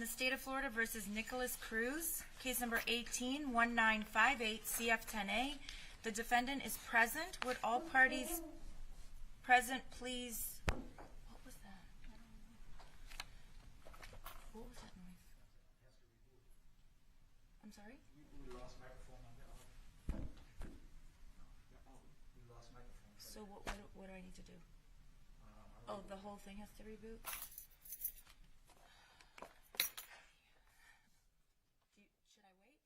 the State of Florida versus Nicholas Cruz, case number 18-1958, CF10A. The defendant is present. Would all parties present please... What was that? What was that noise? I'm sorry? We lost microphone on that. We lost microphone. So what do I need to do? Oh, the whole thing has to reboot? Should I wait?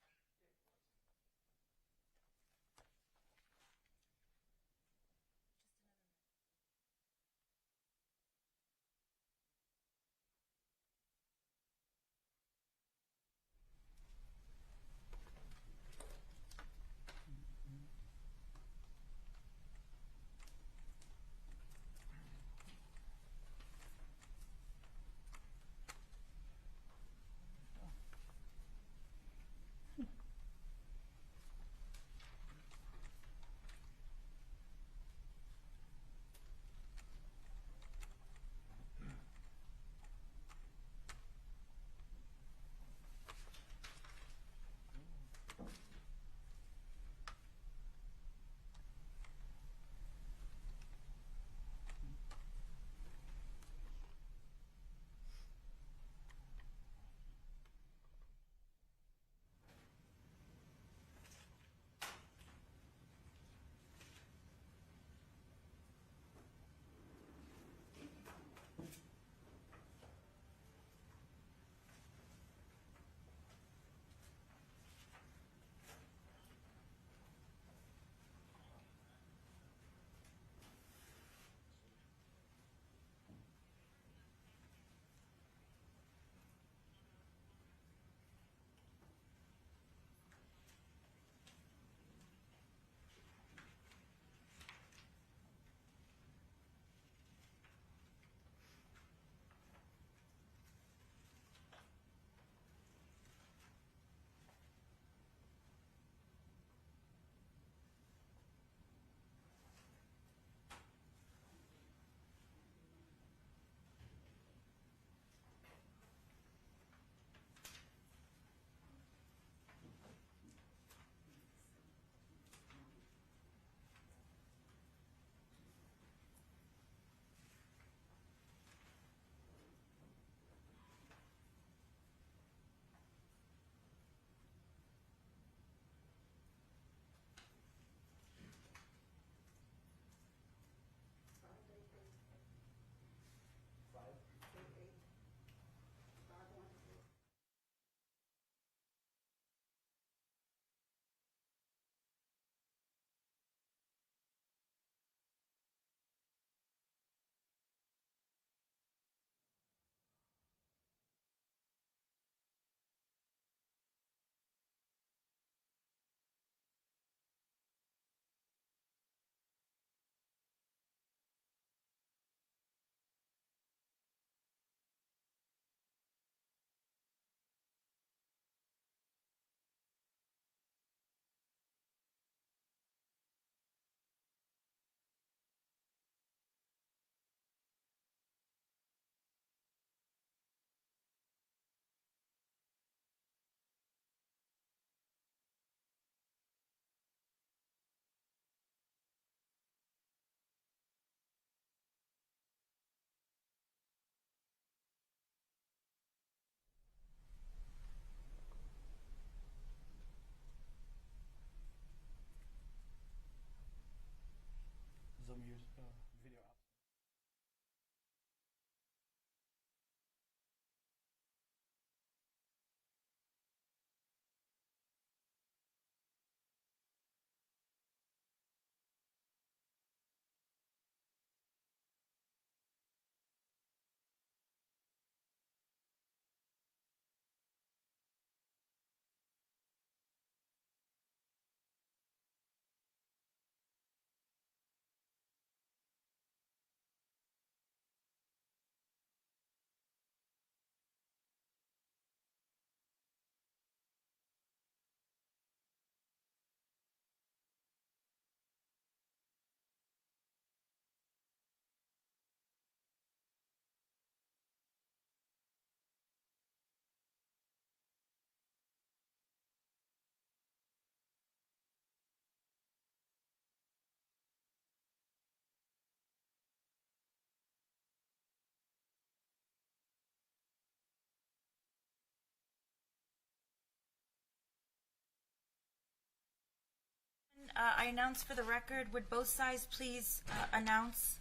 I announce for the record, would both sides please announce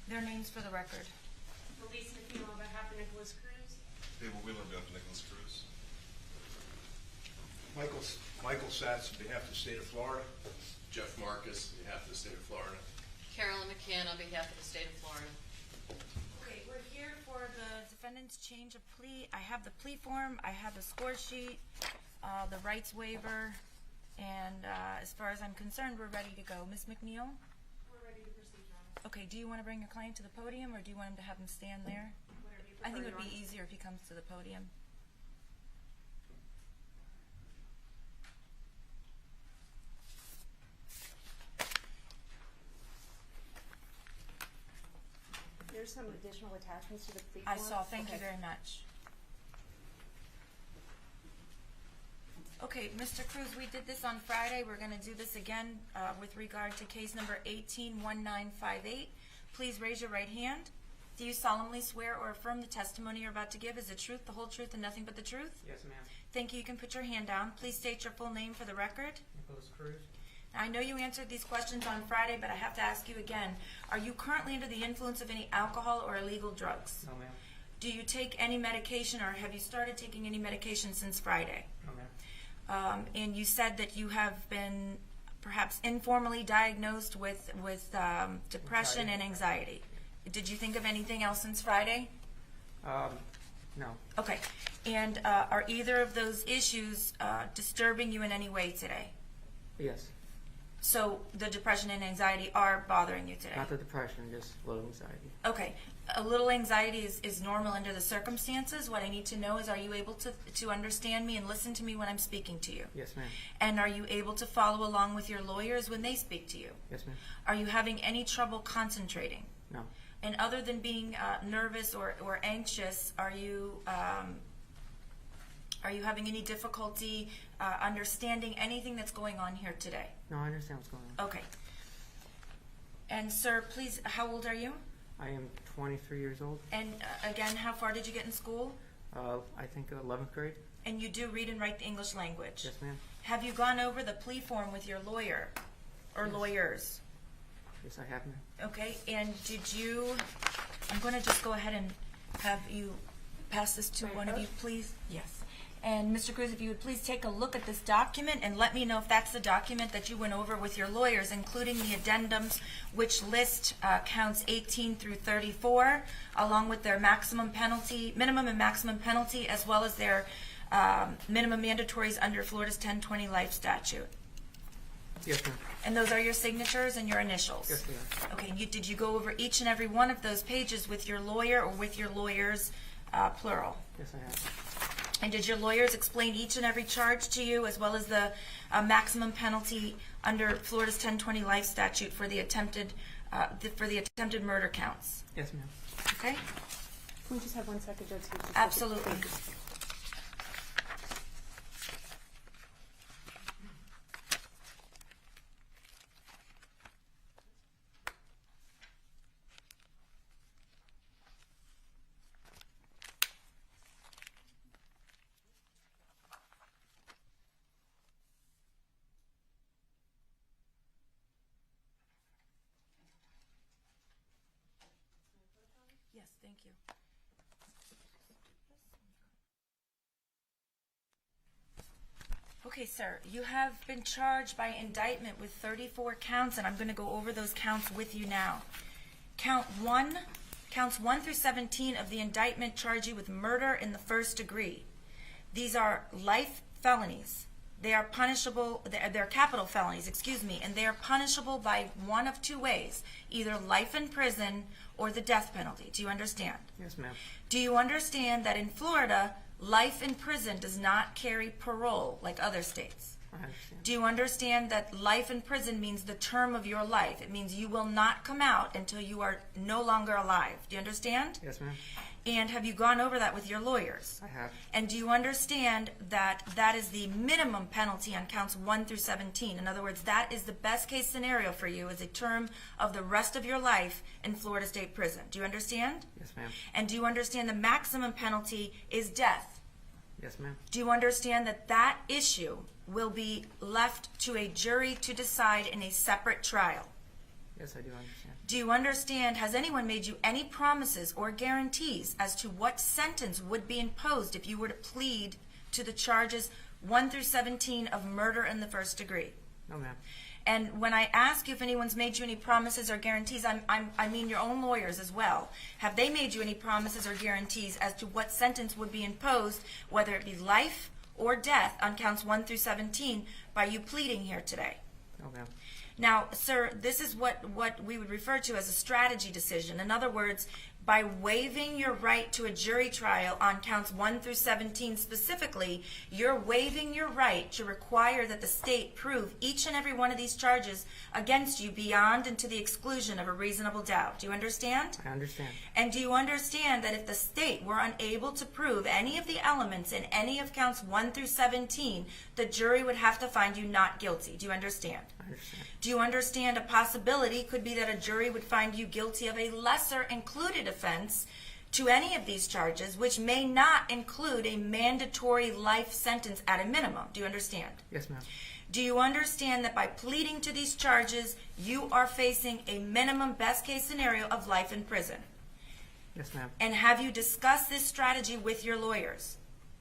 their names for the record? Elise McNeil on behalf of Nicholas Cruz. Abel Wheeler on behalf of Nicholas Cruz. Michael Satz on behalf of the state of Florida. Jeff Marcus on behalf of the state of Florida. Carolyn McCann on behalf of the state of Florida. Okay, we're here for the defendant's change of plea. I have the plea form, I have the score sheet, the rights waiver, and as far as I'm concerned, we're ready to go. Ms. McNeil? We're ready to proceed, Your Honor. Okay, do you want to bring your client to the podium, or do you want him to have him stand there? Whatever you I think it prefer, would be Your Honor. easier if he comes to the podium. There's some additional attachments to the plea I form. saw, thank you Okay. very much. Okay, Mr. Cruz, we did this on Friday. We're going to do this again with regard to case number 18-1958. Please raise your right hand. Do you solemnly swear or affirm the testimony you're about to give is the truth, the whole truth, and nothing but the truth? Yes, ma'am. Thank you. You can put your hand down. Please state your full name for the record. Nicholas Cruz? Now, I know you answered these questions on Friday, but I have to ask you again. Are you currently under the influence of any alcohol or illegal drugs? No, ma'am. Do you take any medication, or have you started taking any medication since Friday? No, ma'am. And you said that you have been perhaps informally diagnosed with depression and anxiety. Did you think of anything else since Friday? No. Okay. And are either of those issues disturbing you in any way today? Yes. So the depression and anxiety are bothering you today? Not the depression, just a little anxiety. Okay. A little anxiety is normal under the circumstances. What I need to know is, are you able to understand me and listen to me when I'm speaking to you? Yes, ma'am. And are you able to follow along with your lawyers when they speak to you? Yes, ma'am. Are you having any trouble concentrating? No. And other than being nervous or anxious, are you having any difficulty understanding anything that's going on here today? No, I understand what's going on. Okay. And sir, please, how old are you? I am 23 years old. And again, how far did you get in school? I think 11th grade. And you do read and write the English language? Yes, ma'am. Have you gone over the plea form with your lawyer or Yes. lawyers? Yes, I have, ma'am. Okay, and did you, I'm going to just go ahead and have you pass this to one of you, please. Yes. And Mr. Cruz, if you would please take a look at this document and let me know if that's the document that you went over with your lawyers, including the addendums, which list counts 18 through 34, along with their minimum and maximum penalty, as well as their minimum mandatories under Florida's 1020 life statute. Yes, ma'am. And those are your signatures and your initials? Yes, ma'am. Okay, did you go over each and every one of those pages with your lawyer or with your lawyers, plural? Yes, I have. And did your lawyers explain each and every charge to you, as well as the maximum penalty under Florida's 1020 life statute for the attempted murder counts? Yes, ma'am. Okay? Can we just have 1 second, Judge? Absolutely. Thank you. Yes, thank you. Okay, sir, you have been charged by indictment with 34 counts, and I'm going to go over those counts with you now. Counts 1 through 17 of the indictment charge you with murder in the first degree. These are life felonies. They are punishable, they're capital felonies, and they are punishable by one of two ways, either life in prison or the death penalty. Do you understand? Yes, ma'am. Do you understand that in Florida, life in prison does not carry parole like other states? I understand. Do you understand that life in prison means the term of your life? It means you will not come out until you are no longer alive. Do you understand? Yes, ma'am. And have you gone over that with your lawyers? I have. And do you understand that that is the minimum penalty on counts 1 through 17? In other words, that is the best case scenario for you as a term of the rest of your life in Florida State Prison. Do you understand? Yes, ma'am. And do you understand the maximum penalty is death? Yes, ma'am. Do you understand that that issue will be left to a jury to decide in a separate trial. Yes, I do understand. Do you understand, has anyone made you any promises or guarantees as to what sentence would be imposed if you were to plead to the charges 1 through 17 of murder in the first degree? No, ma'am. And when I ask you if anyone's made you any promises or guarantees, I mean your own lawyers as well. Have they made you any promises or guarantees as to what sentence would be imposed, whether it be life or death on counts 1 through 17, by you pleading here today? No, ma'am. Now, sir, this is what we would refer to as a strategy decision. In other words, by waiving your right to a jury trial on counts 1 through 17 specifically, you're waiving your right to require that the state prove each and every one of these charges against you beyond and to the exclusion of a reasonable doubt. Do you understand? I understand. And do you understand that if the state were unable to prove any of the elements in any of counts 1 through 17, the jury would have to find you not guilty? Do you understand? I understand. Do you understand a possibility could be that a jury would find you guilty of a lesser included offense to any of these charges, which may not include a mandatory life sentence at a minimum? Do you understand? Yes, ma'am. Do you understand that by pleading to these charges, you are facing a minimum best case scenario of life in prison? Yes, ma'am. And have you discussed this strategy with your lawyers?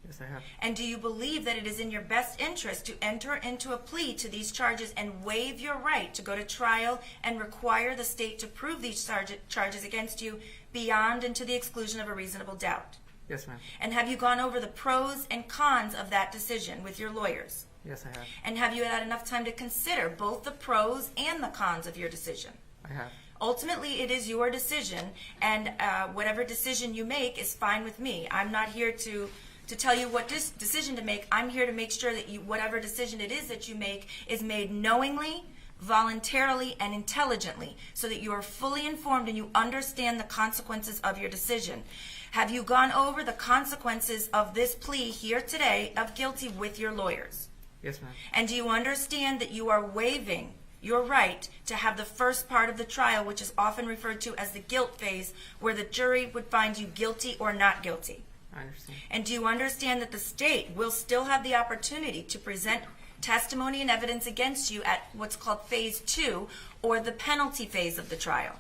Yes, I have. And do you believe that it is in your best interest to enter into a plea to these charges and waive your right to go to trial and require the state to prove these charges against you beyond and to the exclusion of a reasonable doubt? Yes, ma'am. And have you gone over the pros and cons of that decision with your lawyers? Yes, I have. And have you had enough time to consider both the pros and the cons of your decision? I have. Ultimately, it is your decision, and whatever decision you make is fine with me. I'm not here to tell you what decision to make. I'm here to make sure that whatever decision it is that you make is made knowingly, voluntarily, and intelligently, so that you are fully informed and you understand the consequences of your decision. Have you gone over the consequences of this plea here today of guilty with your lawyers? Yes, ma'am. And do you understand that you are waiving your right to have the first part of the trial, which is often referred to as the guilt phase, where the jury would find you guilty or not guilty? I understand. And do you understand that the state will still have the opportunity to present testimony and evidence against you at what's called phase 2, or the penalty phase of the trial?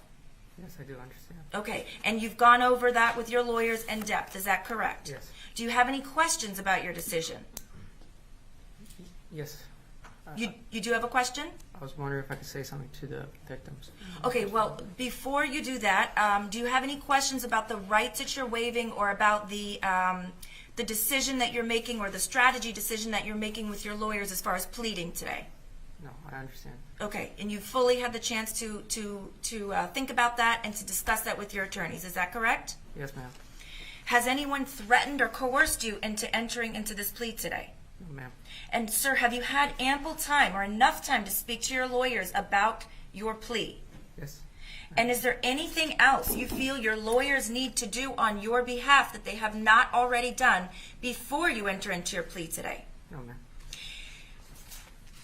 Yes, I do understand. Okay, and you've gone over that with your lawyers in depth, is that correct? Yes. Do you have any questions about your decision? Yes. You do have a question? I was wondering if I could say something to the victims. Okay, well, before you do that, do you have any questions about the rights that you're waiving, or about the decision that you're making, or the strategy decision that you're making with your lawyers as far as pleading today? No, I understand. Okay, and you fully had the chance to think about that and to discuss that with your attorneys, is that correct? Yes, ma'am. Has anyone threatened or coerced you into entering into this plea today? No, ma'am. And sir, have you had ample time or enough time to speak to your lawyers about your plea? Yes. And is there anything else you feel your lawyers need to do on your behalf that they have not already done before you enter into your plea today? No, ma'am.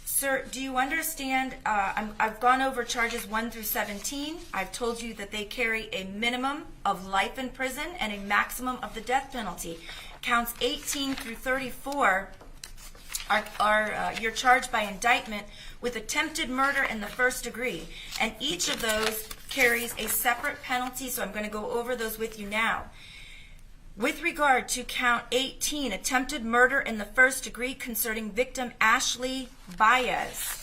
Sir, do you understand, I've gone over charges 1 through 17. I've told you that they carry a minimum of life in prison and a maximum of the death penalty. Counts 18 through 34 you're charged by indictment with attempted murder in the first degree, and each of those carries a separate penalty, so I'm going to go over those with you now. With regard to count 18, attempted murder in the first degree concerning victim Ashley Baez,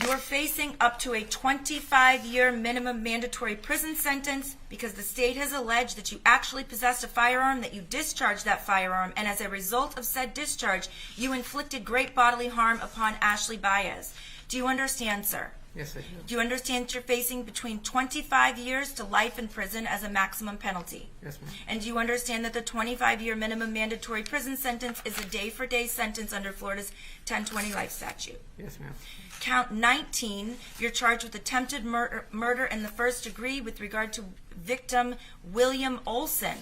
you're facing up to a 25-year minimum mandatory prison sentence because the state has alleged that you actually possessed a firearm, that you discharged that firearm, and as a result of said discharge, you inflicted great bodily harm upon Ashley Baez. Do you understand, sir? Yes, I do. Do you understand that you're facing between 25 years to life in prison as a maximum penalty? Yes, ma'am. And do you understand that the 25-year minimum mandatory prison sentence is a day-for-day sentence under Florida's 1020 life statute? Yes, ma'am. Count 19, you're charged with attempted murder in the first degree with regard to victim William Olson.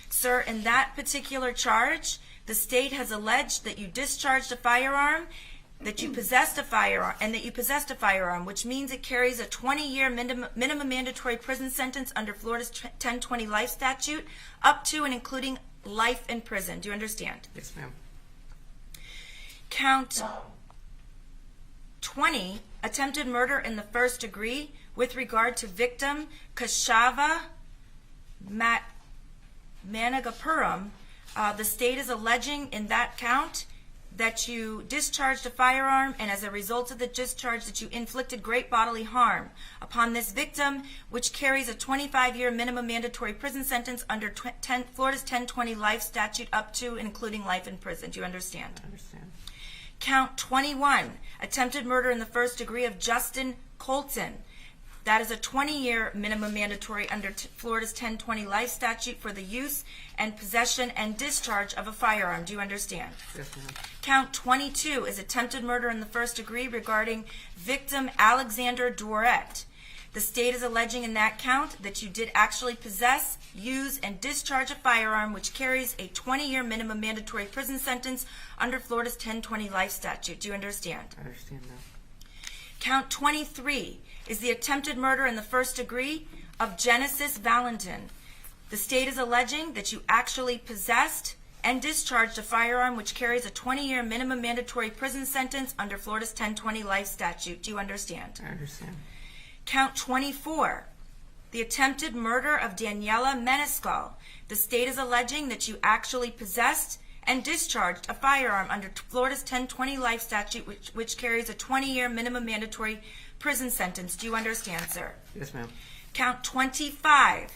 Sir, in that particular charge, the state has alleged that you discharged a firearm, that you possessed a firearm, which means it carries a 20-year minimum mandatory prison sentence under Florida's 1020 life statute, up to and including life in prison. Do you understand? Yes, ma'am. Count 20, attempted murder in the first degree with regard to victim Kashava Managapuram. The state is alleging in that count that you discharged a firearm, and as a result of the discharge that you inflicted great bodily harm upon this victim, which carries a 25-year minimum mandatory prison sentence under Florida's 1020 life statute up to and including life in prison. Do you understand? I understand. Count 21, attempted murder in the first degree of Justin Colton. That is a 20-year minimum mandatory under Florida's 1020 life statute for the use and possession and discharge of a firearm. Do you understand? Yes, ma'am. Count 22 is attempted murder in the first degree regarding victim Alexander Duret. The state is alleging in that count that you did actually possess, use, and discharge a firearm which carries a 20-year minimum mandatory prison sentence under Florida's 1020 life statute. Do you understand? I understand now. Count 23 is the attempted murder in the first degree of Genesis Valentine. The state is alleging that you actually possessed and discharged a firearm which carries a 20-year minimum mandatory prison sentence under Florida's 1020 life statute. Do you understand? I understand. Count 24, the attempted murder of Daniela Menescal. The state is alleging that you actually possessed and discharged a firearm under Florida's 1020 life statute which carries a 20-year minimum mandatory prison sentence. Do you understand, sir? Yes, ma'am. Count 25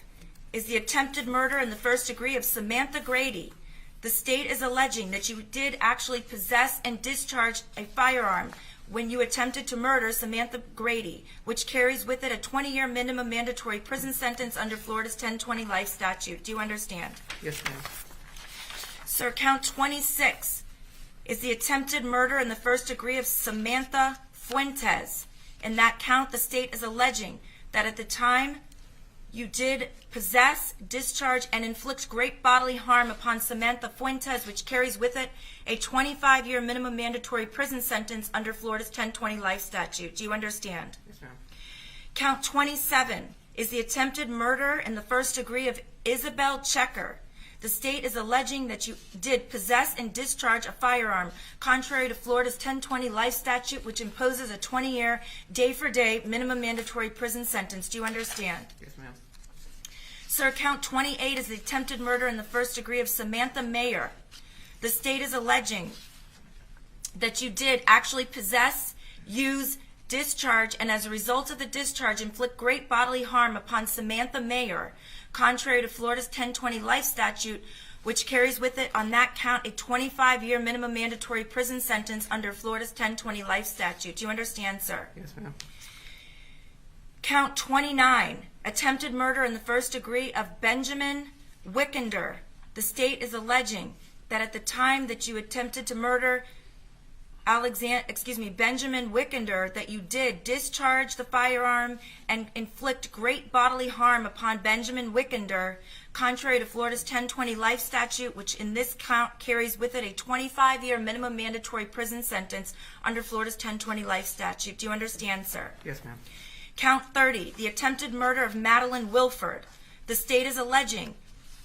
is the attempted murder in the first degree of Samantha Grady. The state is alleging that you did actually possess and discharge a firearm when you attempted to murder Samantha Grady, which carries with it a 20-year minimum mandatory prison sentence under Florida's 1020 life statute. Do you understand? Yes, ma'am. Sir, count 26 is the attempted murder in the first degree of Samantha Fuentes. In that count, the state is alleging that at the time you did possess, discharge, and inflict great bodily harm upon Samantha Fuentes, which carries with it a 25-year minimum mandatory prison sentence under Florida's 1020 life statute. Do you understand? Yes, ma'am. Count 27 is the attempted murder in the first degree of Isabel Checker. The state is alleging that you did possess and discharge a firearm contrary to Florida's 1020 life statute, which imposes a 20-year day-for-day minimum mandatory prison sentence. Do you understand? Yes, ma'am. Sir, count 28 is the attempted murder in the first degree of Samantha Mayer. The state is alleging that you did actually possess, use, discharge, and as a result of the discharge, inflict great bodily harm upon Samantha Mayer, contrary to Florida's 1020 life statute, which carries with it on that count a 25-year minimum mandatory prison sentence under Florida's 1020 life statute. Do you understand, sir? Yes, ma'am. Count 29, attempted murder in the first degree of Benjamin Wickender. The state is alleging that at the time that you attempted to murder Benjamin Wickender, that you did discharge the firearm and inflict great bodily harm upon Benjamin Wickender, contrary to Florida's 1020 life statute, which in this count carries with it a 25-year minimum mandatory prison sentence under Florida's 1020 life statute. Do you understand, sir? Yes, ma'am. Count 30, the attempted murder of Madeleine Wilford. The state is alleging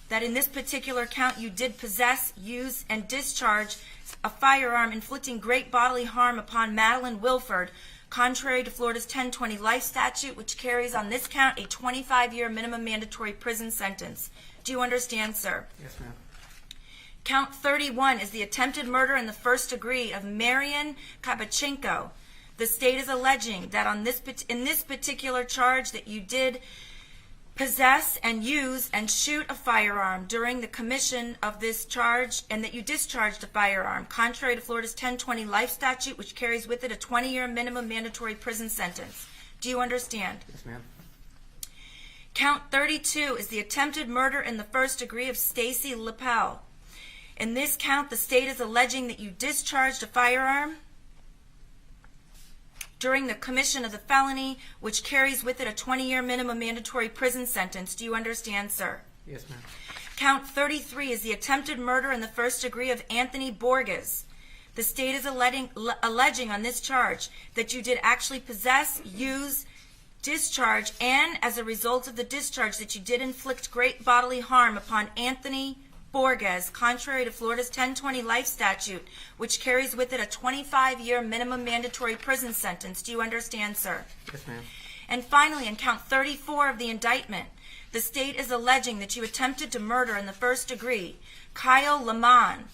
that in this particular count you did possess, use, and discharge a firearm inflicting great bodily harm upon Madeleine Wilford, contrary to Florida's 1020 life statute, which carries on this count a 25-year minimum mandatory prison sentence. Do you understand, sir? Yes, ma'am. Count 31 is the attempted murder in the first degree of Marian Kabachenko. The state is alleging that in this particular charge that you did possess and use and shoot a firearm during the commission of this charge, and that you discharged a firearm contrary to Florida's 1020 life statute, which carries with it a 20-year minimum mandatory prison sentence. Do you understand? Yes, ma'am. Count 32 is the attempted murder in the first degree of Stacy Lepel. In this count, the state is alleging that you discharged a firearm during the commission of the felony, which carries with it a 20-year minimum mandatory prison sentence. Do you understand, sir? Yes, ma'am. Count 33 is the attempted murder in the first degree of Anthony Borges. The state is alleging on this charge that you did actually possess, use, discharge, and as a result of the discharge that you did inflict great bodily harm upon Anthony Borges, contrary to Florida's 1020 life statute, which carries with it a 25-year minimum mandatory prison sentence. Do you understand, sir? Yes, ma'am. And finally, in count 34 of the indictment, the state is alleging that you attempted to murder in the first degree Kyle Lamont,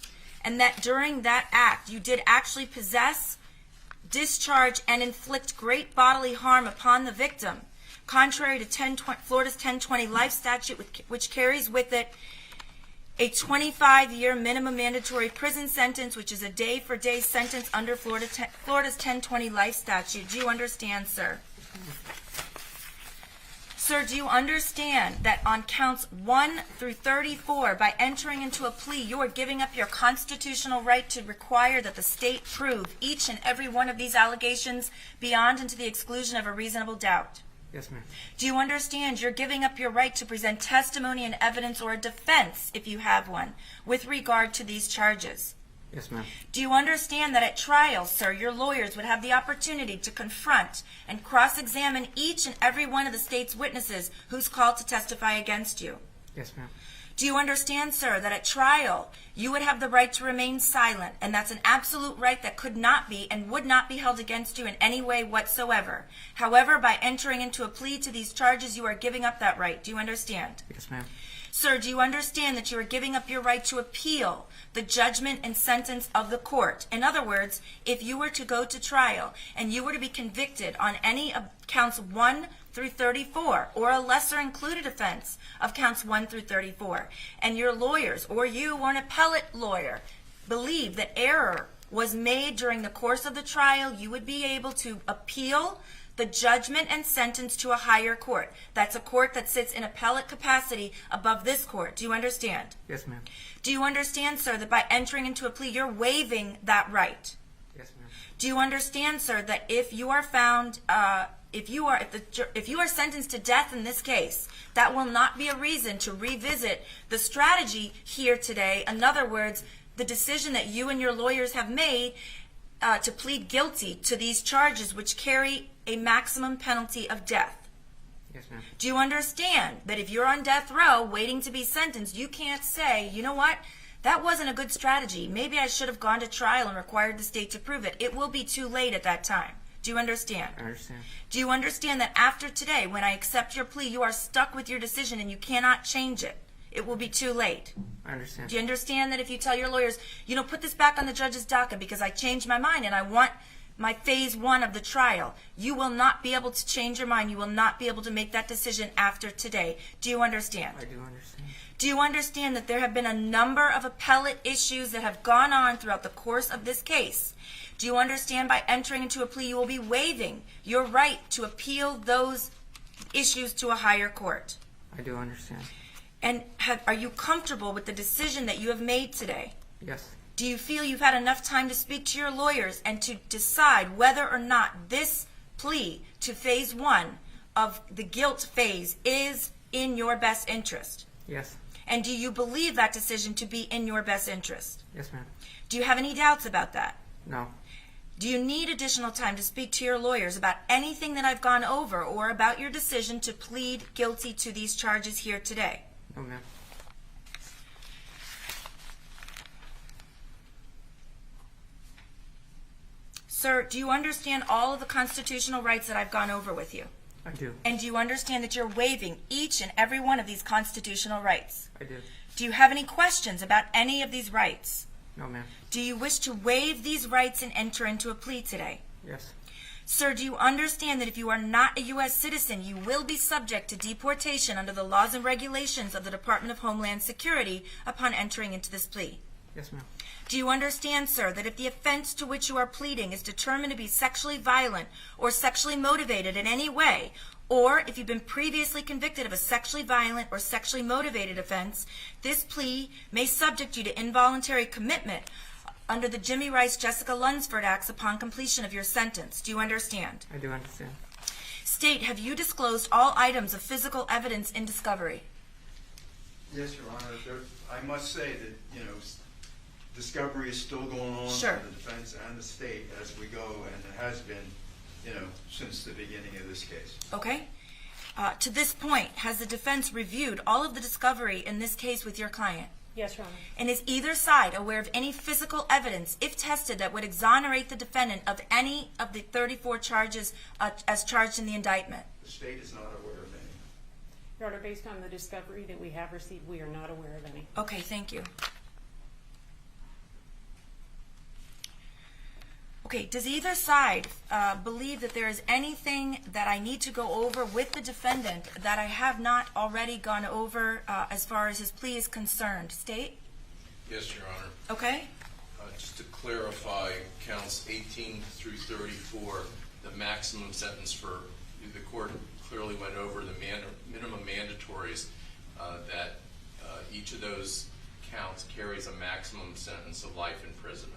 and that during that act you did actually possess, discharge, and inflict great bodily harm upon the victim, contrary to Florida's 1020 life statute, which carries with it a 25-year minimum mandatory prison sentence, which is a day-for-day sentence under Florida's 1020 life statute. Do you understand, sir? Sir, do you understand that on counts 1 through 34, by entering into a plea, you are giving up your constitutional right to require that the state prove each and every one of these allegations beyond and to the exclusion of a reasonable doubt? Yes, ma'am. Do you understand you're giving up your right to present testimony and evidence or a defense, if you have one, with regard to these charges? Yes, ma'am. Do you understand that at trial, sir, your lawyers would have the opportunity to confront and cross-examine each and every one of the state's witnesses who's called to testify against you? Yes, ma'am. Do you understand, sir, that at trial you would have the right to remain silent, and that's an absolute right that could not be and would not be held against you in any way whatsoever? However, by entering into a plea to these charges, you are giving up that right. Do you understand? Yes, ma'am. Sir, do you understand that you are giving up your right to appeal the judgment and sentence of the court? In other words, if you were to go to trial and you were to be convicted on any of counts 1 through 34, or a lesser included offense of counts 1 through 34, and your lawyers, or you or an appellate lawyer, believe that error was made during the course of the trial, you would be able to appeal the judgment and sentence to a higher court. That's a court that sits in appellate capacity above this court. Do you understand? Yes, ma'am. Do you understand, sir, that by entering into a plea, you're waiving that right? Yes, ma'am. Do you understand, sir, that if you are found, if you are sentenced to death in this case, that will not be a reason to revisit the strategy here today? In other words, the decision that you and your lawyers have made to plead guilty to these charges, which carry a maximum penalty of death. Yes, ma'am. Do you understand that if you're on death row waiting to be sentenced, you can't say, you know what, that wasn't a good strategy. Maybe I should have gone to trial and required the state to prove it. It will be too late at that time. Do you understand? I understand. Do you understand that after today, when I accept your plea, you are stuck with your decision and you cannot change it? It will be too late. I understand. Do you understand that if you tell your lawyers, put this back on the judge's docket because I changed my mind and I want my phase 1 of the trial, you will not be able to change your mind. You will not be able to make that decision after today. Do you understand? I do understand. Do you understand that there have been a number of appellate issues that have gone on throughout the course of this case? Do you understand by entering into a plea you will be waiving your right to appeal those issues to a higher court? I do understand. And are you comfortable with the decision that you have made today? Yes. Do you feel you've had enough time to speak to your lawyers and to decide whether or not this plea to phase 1 of the guilt phase is in your best interest? Yes. And do you believe that decision to be in your best interest? Yes, ma'am. Do you have any doubts about that? No. Do you need additional time to speak to your lawyers about anything that I've gone over or about your decision to plead guilty to these charges here today? No, ma'am. Sir, do you understand all of the constitutional rights that I've gone over with you? I do. And do you understand that you're waiving each and every one of these constitutional rights? I do. Do you have any questions about any of these rights? No, ma'am. Do you wish to waive these rights and enter into a plea today? Yes. Sir, do you understand that if you are not a U.S. citizen, you will be subject to deportation under the laws and regulations of the Department of Homeland Security upon entering into this plea? Yes, ma'am. Do you understand, sir, that if the offense to which you are pleading is determined to be sexually violent or sexually motivated in any way, or if you've been previously convicted of a sexually violent or sexually motivated offense, this plea may subject you to involuntary commitment under the Jimmy Rice Jessica Lunsford Acts upon completion of your sentence? Do you understand? I do understand. State, have you disclosed all items of physical evidence in discovery? Yes, Your Honor. I must say that, discovery is still going on Sure. for the defense and the state as we go, and it has been, since the beginning of this case. Okay. To this point, has the defense reviewed all of the discovery in this case with your client? Yes, Your Honor. And is either side aware of any physical evidence, if tested, that would exonerate the defendant of any of the 34 charges as charged in the indictment? The state is not aware of any. Your Honor, based on the discovery that we have received, we are not aware of any. Okay, thank you. Okay, does either side believe that there is anything that I need to go over with the defendant that I have not already gone over as far as his plea is concerned? State? Yes, Your Honor. Okay? Just to clarify, counts 18 through 34, the maximum sentence for, the court clearly went over the minimum mandatories, that each of those counts carries a maximum sentence of life imprisonment.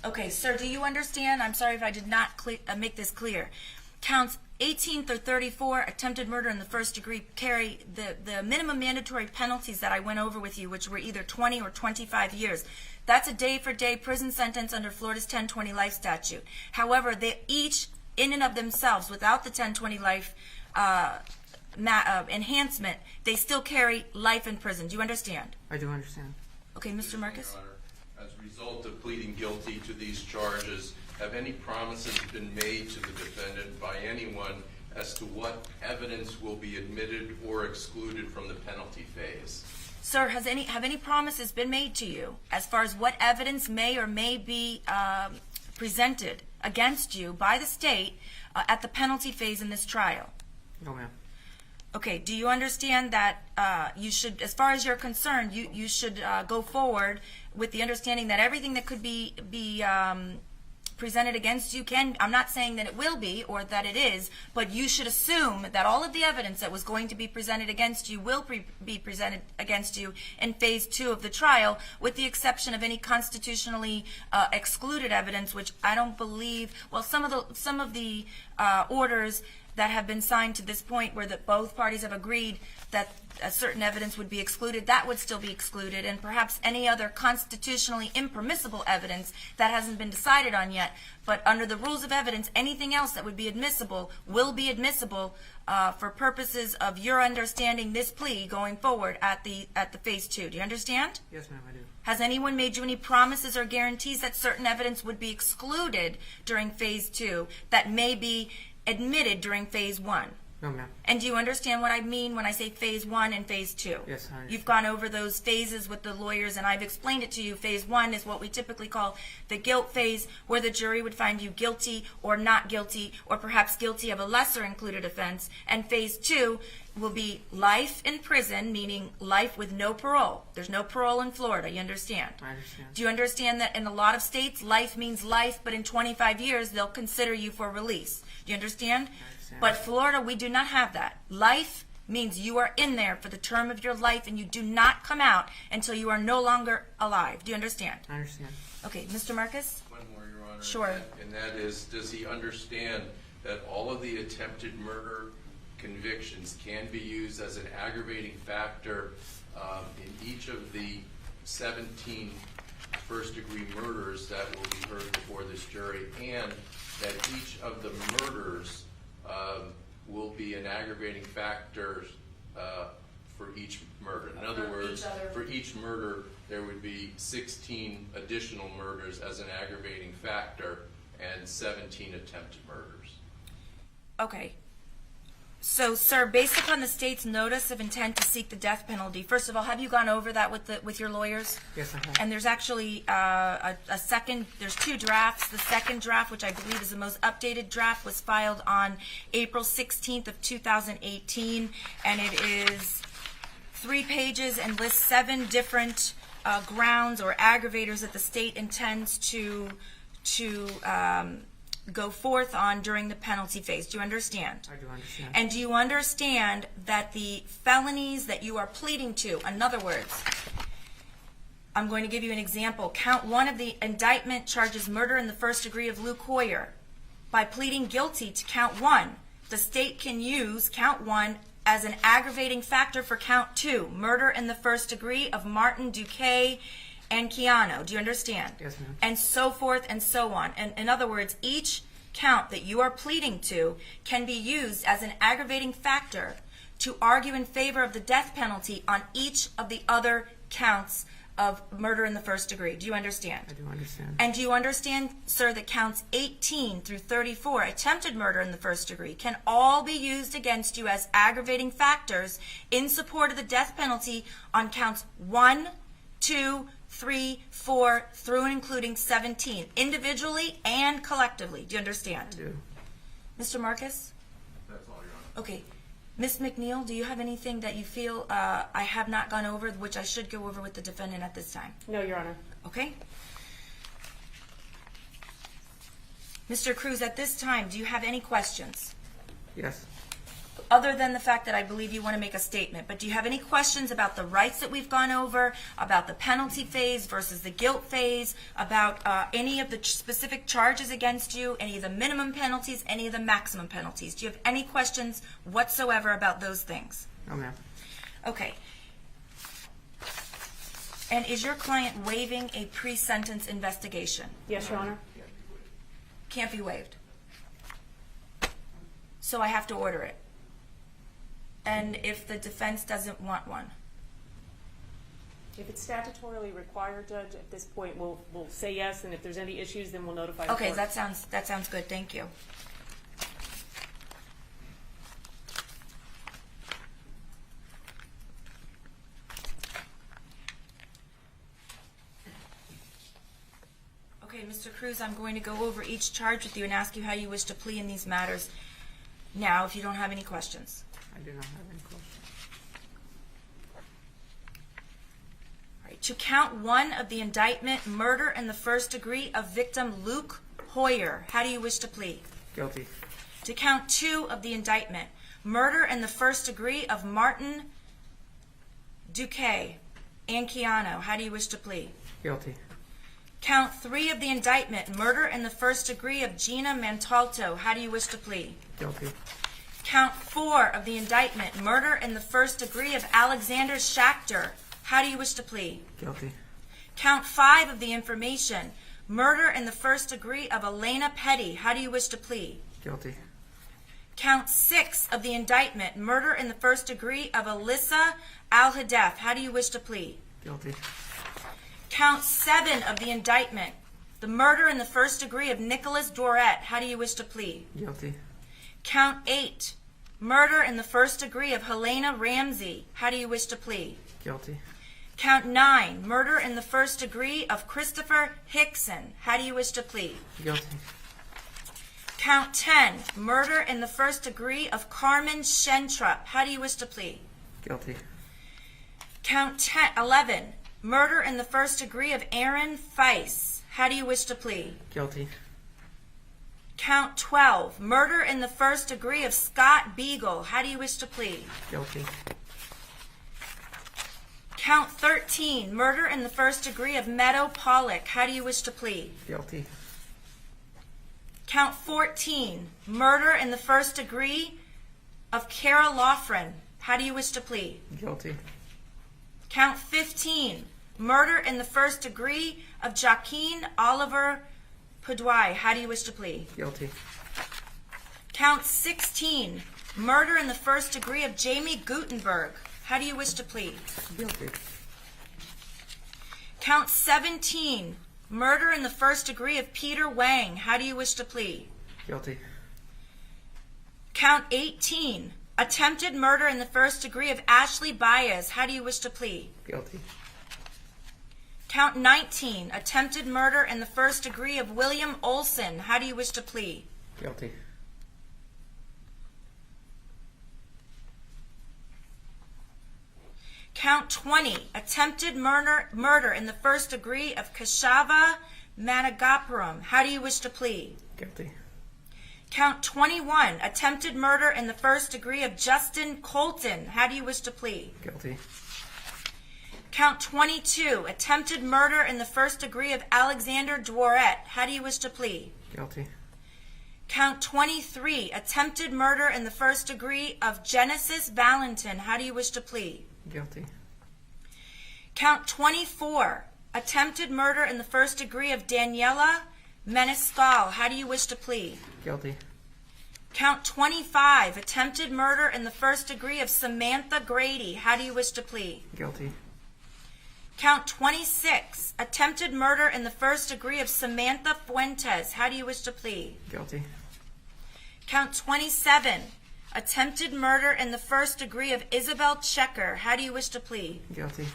Okay, sir, do you understand? I'm sorry if I did not make this clear. Counts 18 through 34, attempted murder in the first degree, carry the minimum mandatory penalties that I went over with you, which were either 20 or 25 years. That's a day-for-day prison sentence under Florida's 1020 life statute. However, they each, in and of themselves, without the 1020 life enhancement, they still carry life in prison. Do you understand? I do understand. Okay, Mr. Marcus? Your Honor, as a result of pleading guilty to these charges, have any promises been made to the defendant by anyone as to what evidence will be admitted or excluded from the penalty phase? Sir, have any promises been made to you as far as what evidence may or may be presented against you by the state at the penalty phase in this trial? No, ma'am. Okay, do you understand that you should, as far as you're concerned, you should go forward with the understanding that everything that could be presented against you can, I'm not saying that it will be or that it is, but you should assume that all of the evidence that was going to be presented against you will be presented against you in phase 2 of the trial, with the exception of any constitutionally excluded evidence, which I don't believe, well, some of the orders that have been signed to this point where that both parties have agreed that a certain evidence would be excluded, that would still be excluded, and perhaps any other constitutionally impermissible evidence that hasn't been decided on yet. But under the rules of evidence, anything else that would be admissible will be admissible for purposes of your understanding this plea going forward at the phase 2. Do you understand? Yes, ma'am, I do. Has anyone made you any promises or guarantees that certain evidence would be excluded during phase 2 that may be admitted during phase 1? No, ma'am. And do you understand what I mean when I say phase 1 and phase 2? Yes, I understand. You've gone over those phases with the lawyers, and I've explained it to you. Phase 1 is what we typically call the guilt phase, where the jury would find you guilty or not guilty, or perhaps guilty of a lesser included offense. And phase 2 will be life in prison, meaning life with no parole. There's no parole in Florida, you understand? I understand. Do you understand that in a lot of states, life means life, but in 25 years, they'll consider you for release? Do you understand? But Florida, we do not have that. Life means you are in there for the term of your life, and you do not come out until you are no longer alive. Do you understand? I understand. Okay, Mr. Marcus? One more, Your Honor. Sure. And that is, does he understand that all of the attempted murder convictions can be used as an aggravating factor in each of the 17 first-degree murders that will be heard before this jury, and that each of the murders will be an aggravating factor for each murder? In other words, for each murder, there would be 16 additional murders as an aggravating factor and 17 attempted murders. Okay. So, sir, based upon the state's notice of intent to seek the death penalty, first of all, have you gone over that with your lawyers? Yes, I have. And there's actually a second, there's 2 drafts. The second draft, which I believe is the most updated draft, was filed on April 16th of 2018, and it is 3 pages and lists 7 different grounds or aggravators that the state intends to go forth on during the penalty phase. Do you understand? I do understand. And do you understand that the felonies that you are pleading to, in other words, I'm going to give you an example. Count 1 of the indictment charges murder in the first degree of Luke Hoyer. By pleading guilty to count 1, the state can use count 1 as an aggravating factor for count 2, murder in the first degree of Martin, Duque, and Keanu. Do you understand? Yes, ma'am. And so forth and so on. And in other words, each count that you are pleading to can be used as an aggravating factor to argue in favor of the death penalty on each of the other counts of murder in the first degree. Do you understand? I do understand. And do you understand, sir, that counts 18 through 34, attempted murder in the first degree, can all be used against you as aggravating factors in support of the death penalty on counts 1, 2, 3, 4, through and including 17, individually and collectively. Do you understand? I do. Mr. Marcus? That's all, Your Honor. Okay. Ms. McNeil, do you have anything that you feel I have not gone over, which I should go over with the defendant at this time? No, Your Honor. Okay. Mr. Cruz, at this time, do you have any questions? Yes. Other than the fact that I believe you want to make a statement, but do you have any questions about the rights that we've gone over, about the penalty phase versus the guilt phase, about any of the specific charges against you, any of the minimum penalties, any of the maximum penalties? Do you have any questions whatsoever about those things? No, ma'am. Okay. And is your client waiving a pre-sentence investigation? Yes, Your Honor. Can't be waived. So I have to order it. And if the defense doesn't want one? If it's statutorily required, Judge, at this point, we'll say yes, and if there's any issues, then we'll notify the Okay, court. that sounds good. Thank you. Okay, Mr. Cruz, I'm going to go over each charge with you and ask you how you wish to plea in these matters now, if you don't have any questions. I do not have any questions. All right, to count 1 of the indictment, murder in the first degree of victim Luke Hoyer, how do you wish to plead? Guilty. To count 2 of the indictment, murder in the first degree of Martin Duque Anchiano, how do you wish to plead? Guilty. Count 3 of the indictment, murder in the first degree of Gina Montalto, how do you wish to plead? Guilty. Count 4 of the indictment, murder in the first degree of Alexander Schachter, how do you wish to plead? Guilty. Count 5 of the information, murder in the first degree of Elena Petty, how do you wish to plead? Guilty. Count 6 of the indictment, murder in the first degree of Alyssa Al-Hadef, how do you wish to plead? Guilty. Count 7 of the indictment, the murder in the first degree of Nicholas Dorette, how do you wish to plead? Guilty. Count 8, murder in the first degree of Helena Ramsey, how do you wish to plead? Guilty. Count 9, murder in the first degree of Christopher Hickson, how do you wish to plead? Guilty. Count 10, murder in the first degree of Carmen Shentrup, how do you wish to plead? Guilty. Count 11, murder in the first degree of Aaron Feiss, how do you wish to plead? Guilty. Count 12, murder in the first degree of Scott Beagle, how do you wish to plead? Guilty. Count 13, murder in the first degree of Meadow Pollock, how do you wish to plead? Guilty. Count 14, murder in the first degree of Kara Loughran, how do you wish to plead? Guilty. Count 15, murder in the first degree of Joaquin Oliver Puduay, how do you wish to plead? Guilty. Count 16, murder in the first degree of Jamie Gutenberg, how do you wish to plead? Guilty. Count 17, murder in the first degree of Peter Wang, how do you wish to plead? Guilty. Count 18, attempted murder in the first degree of Ashley Baez, how do you wish to plead? Guilty. Count 19, attempted murder in the first degree of William Olson, how do you wish to plead? Guilty. Count 20, attempted murder in the first degree of Kashava Managapuram, how do you wish to plead? Guilty. Count 21, attempted murder in the first degree of Justin Colton, how do you wish to plead? Guilty. Count 22, attempted murder in the first degree of Alexander Dworet, how do you wish to plead? Guilty. Count 23, attempted murder in the first degree of Genesis Valentine, how do you wish to plead? Guilty. Count 24, attempted murder in the first degree of Daniela Menescal, how do you wish to plead? Guilty. Count 25, attempted murder in the first degree of Samantha Grady, how do you wish to plead? Guilty. Count 26, attempted murder in the first degree of Samantha Fuentes. How do you wish to plead? Guilty. Count 27, attempted murder in the first degree of Isabel Checker. How do you wish to plead? Guilty.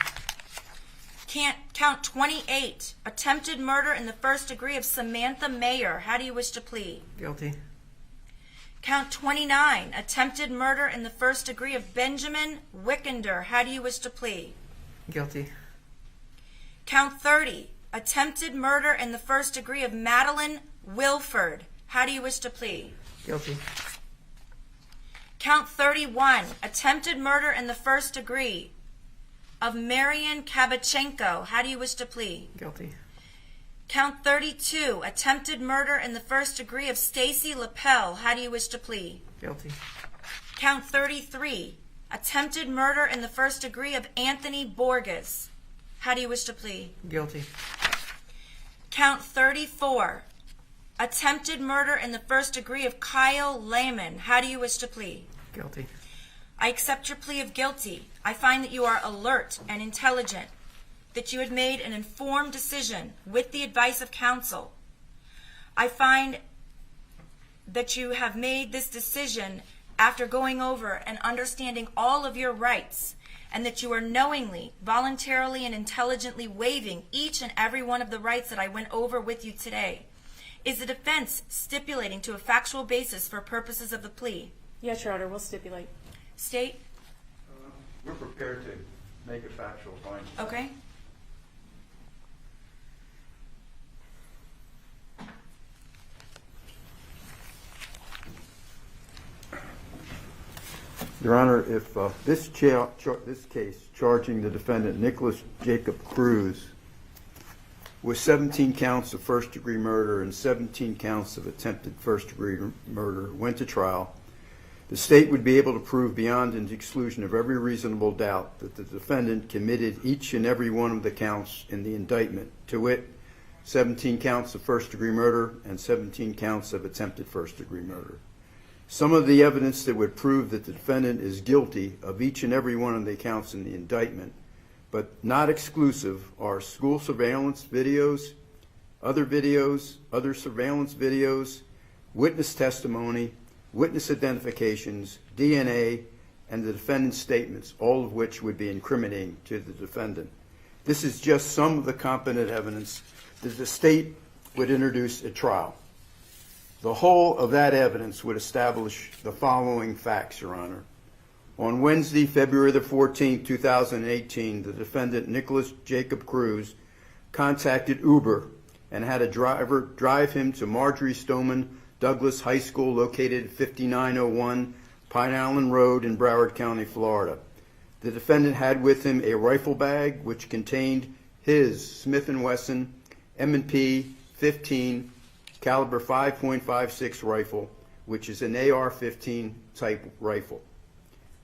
Count 28, attempted murder in the first degree of Samantha Mayer. How do you wish to plead? Guilty. Count 29, attempted murder in the first degree of Benjamin Wickender. How do you wish to plead? Guilty. Count 30, attempted murder in the first degree of Madeleine Wilford. How do you wish to plead? Guilty. Count 31, attempted murder in the first degree of Marian Kabachenko. How do you wish to plead? Guilty. Count 32, attempted murder in the first degree of Stacy Lapel. How do you wish to plead? Guilty. Count 33, attempted murder in the first degree of Anthony Borges. How do you wish to plead? Guilty. Count 34, attempted murder in the first degree of Kyle Lehman. How do you wish to plead? Guilty. I accept your plea of guilty. I find that you are alert and intelligent, that you had made an informed decision with the advice of counsel. I find that you have made this decision after going over and understanding all of your rights, and that you are knowingly, voluntarily, and intelligently waiving each and every one of the rights that I went over with you today. Is the defense stipulating to a factual basis for purposes of the plea? Yes, Your Honor, we'll stipulate. State? We're prepared to make a factual finding. Okay. Your Honor, if this case charging the defendant Nicholas Jacob Cruz with 17 counts of first-degree murder and 17 counts of attempted first-degree murder went to trial, the state would be able to prove beyond an exclusion of every reasonable doubt that the defendant committed each and every one of the counts in the indictment, to wit, 17 counts of first-degree murder and 17 counts of attempted first-degree murder. Some of the evidence that would prove that the defendant is guilty of each and every one of the counts in the indictment, but not exclusive, are school surveillance videos, other surveillance videos, witness testimony, witness identifications, DNA, and the defendant's statements, all of which would be incriminating to the defendant. This is just some of the competent evidence that the state would introduce at trial. The whole of that evidence would establish the following facts, Your Honor. On Wednesday, February the 14th, 2018, the defendant, Nicholas Jacob Cruz, contacted Uber and had a driver drive him to Marjory Stoneman Douglas High School, located at 5901 Pine Island Road in Broward County, Florida. The defendant had with him a rifle bag which contained his Smith & Wesson M&P 15 caliber 5.56 rifle, which is an AR-15 type rifle.